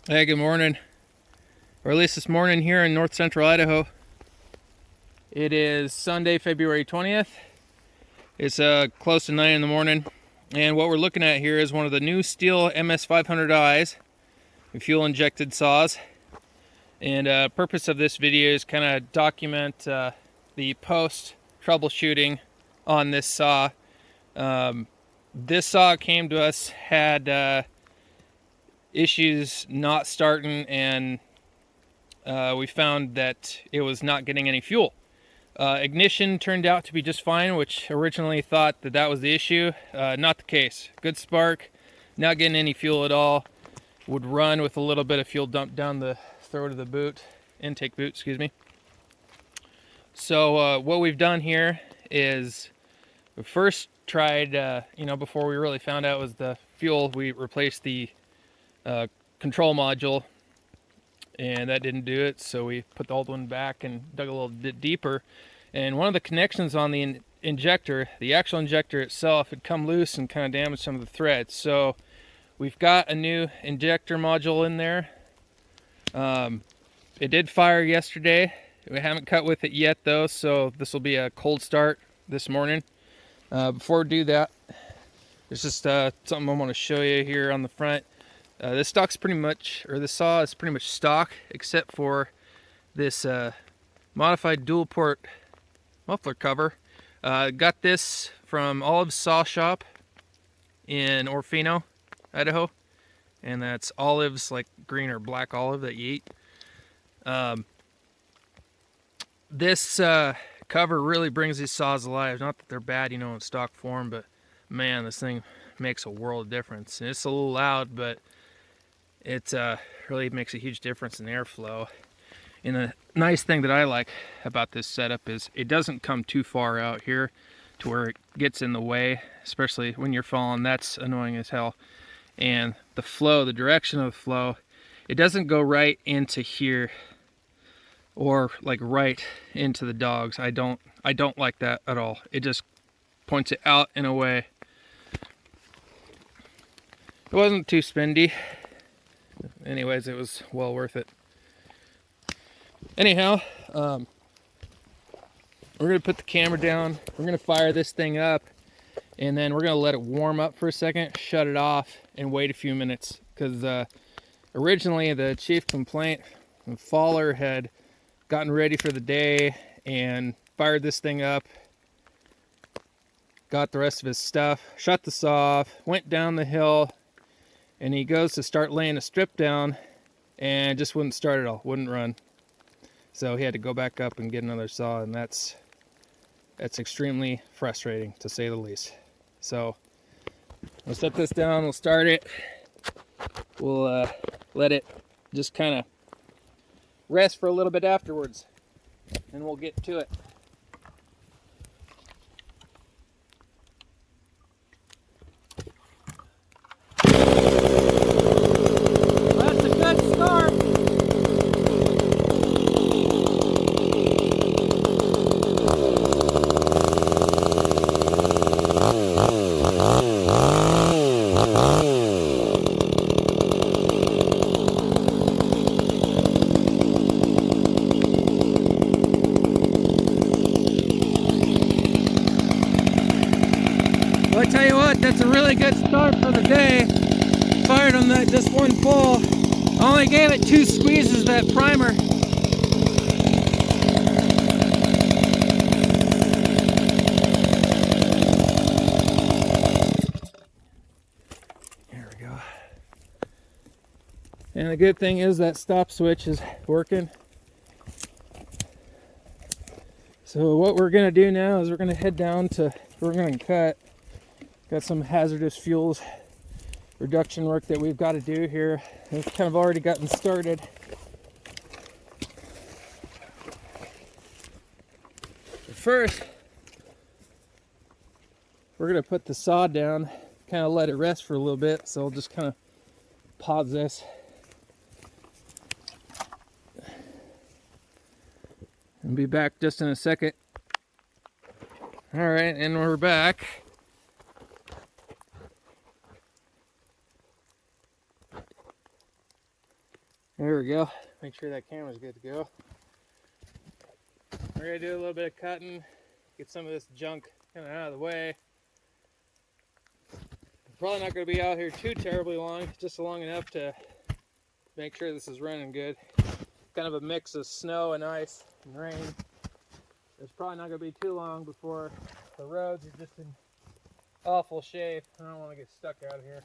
Hey, good morning. Or at least this morning here in north central Idaho. It is Sunday, February 20th. It's close to 9 in the morning. And what we're looking at here is one of the new Stihl MS 500Is, fuel injected saws. And purpose of this video is kind of document the post troubleshooting on this saw. This saw came to us, had issues not starting, and we found that it was not getting any fuel. Ignition turned out to be just fine, which originally thought that that was the issue. Not the case. Good spark, not getting any fuel at all. Would run with a little bit of fuel dumped down the throat of the boot, intake boot, excuse me. So what we've done here is we first tried, before we really found out it was the fuel, we replaced the control module, and that didn't do it, so we put the old one back and dug a little bit deeper, and one of the connections on the injector, the actual injector itself, had come loose and kind of damaged some of the threads. So we've got a new injector module in there. It did fire yesterday. We haven't cut with it yet though, so this will be a cold start this morning. Before we do that, there's just something I want to show you here on the front. This stock's pretty much, or this saw is pretty much stock, except for this modified dual port muffler cover. Got this from Olive's Saw Shop in Orfino, Idaho, and that's olives, like green or black olive that you eat. This cover really brings these saws alive. Not that they're bad, in stock form, but man, this thing makes a world of difference. And it's a little loud, but it really makes a huge difference in airflow. And the nice thing that I like about this setup is it doesn't come too far out here to where it gets in the way, especially when you're falling. That's annoying as hell. And the flow, the direction of the flow, it doesn't go right into here or like right into the dogs. I don't like that at all. It just points it out in a way. It wasn't too spendy. Anyways, it was well worth it. Anyhow, we're going to put the camera down. We're going to fire this thing up, and then we're going to let it warm up for a second, shut it off, and wait a few minutes. Because originally the chief complaint, the faller had gotten ready for the day and fired this thing up, got the rest of his stuff, shut the saw off, went down the hill, and he goes to start laying a strip down and it just wouldn't start at all, wouldn't run. So he had to go back up and get another saw, and that's extremely frustrating, to say the least. So we'll set this down, we'll start it, we'll let it just kind of rest for a little bit afterwards, and we'll get to it. That's a good start. Well, I tell you what, that's a really good start for the day. Fired on that just one pull. I only gave it 2 squeezes of that primer. There we go. And the good thing is that stop switch is working. So what we're going to do now is we're going to head down to, we're going to cut. Got some hazardous fuels reduction work that we've got to do here. It's kind of already gotten started. But first, we're going to put the saw down, kind of let it rest for a little bit. So I'll just kind of pause this. And be back just in a second. All right, and we're back. There we go. Make sure that camera's good to go. We're gonna do a little bit of cutting, get some of this junk kind of out of the way. I'm probably not gonna be out here too terribly long, just long enough to make sure this is running good. Kind of a mix of snow and ice and rain. It's probably not gonna be too long before the roads are just in awful shape. I don't want to get stuck out here.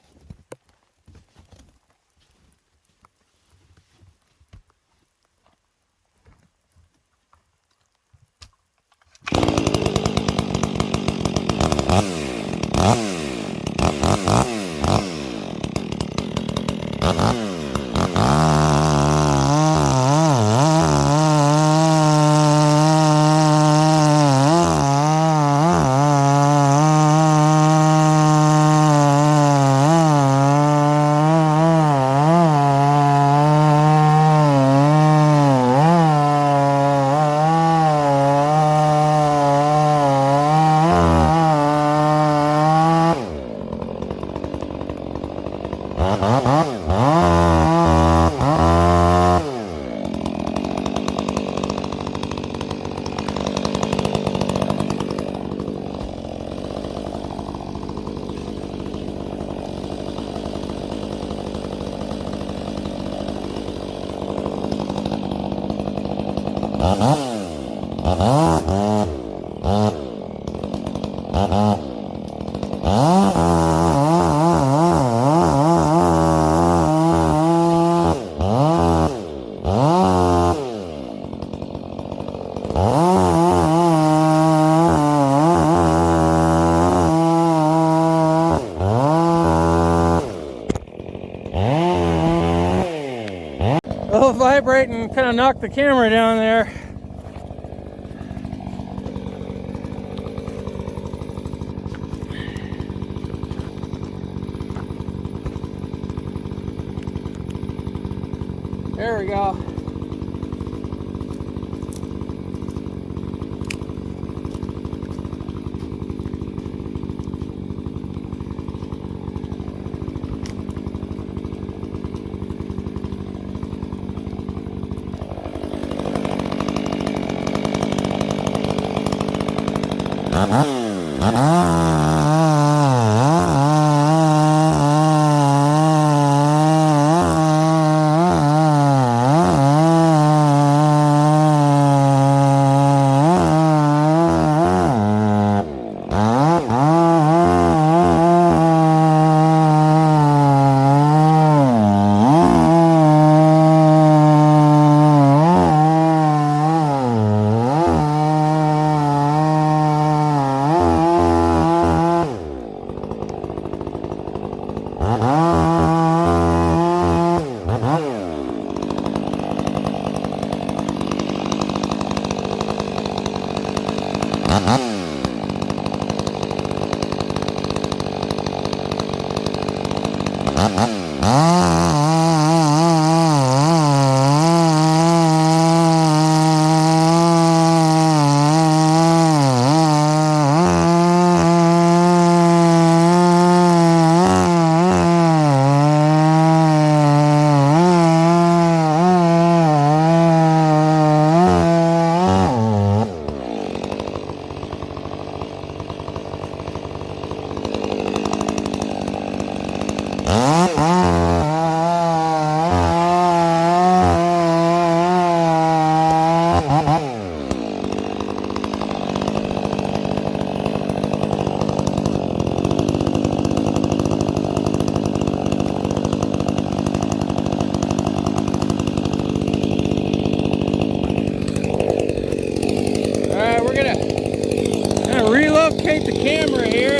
A little vibrating, kind of knocked the camera down there. There we go. Relocate the camera here.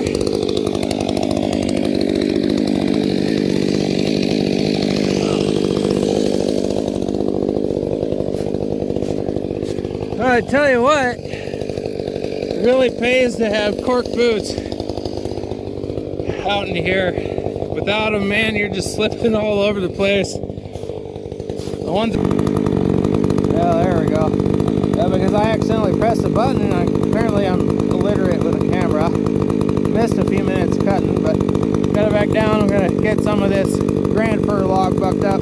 I tell you what, it really pays to have cork boots out in here. Without them, man, you're just slipping all over the place. The ones, yeah, there we go. Yeah, because I accidentally pressed the button, and apparently I'm illiterate with a camera. Missed a few minutes cutting, but got it back down. I'm gonna get some of this grand fir log bucked up.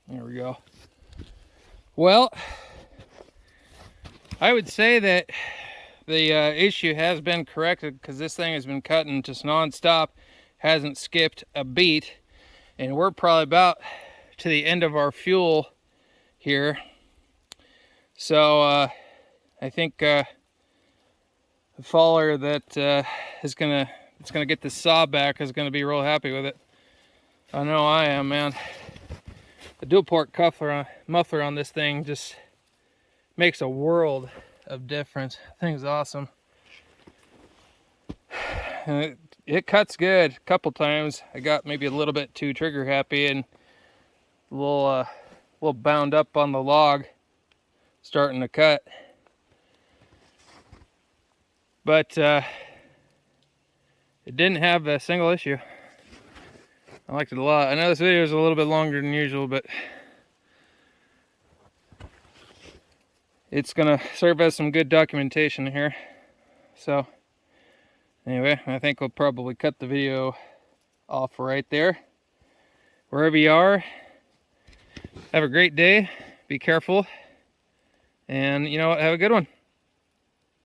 There we go. Well, I would say that the issue has been corrected, because this thing has been cutting just non-stop, hasn't skipped a beat, and we're probably about to the end of our fuel here. So I think the faller that is gonna get this saw back is gonna be real happy with it. I know I am, man. The dual port muffler on this thing just makes a world of difference. The thing's awesome. And it cuts good. A couple times I got maybe a little bit too trigger happy and a little bound up on the log, starting to cut. But it didn't have a single issue. I liked it a lot. I know this video is a little bit longer than usual, but it's gonna serve as some good documentation here. So anyway, I think we'll probably cut the video off right there. Wherever you are, have a great day, be careful, and you know what, have a good one.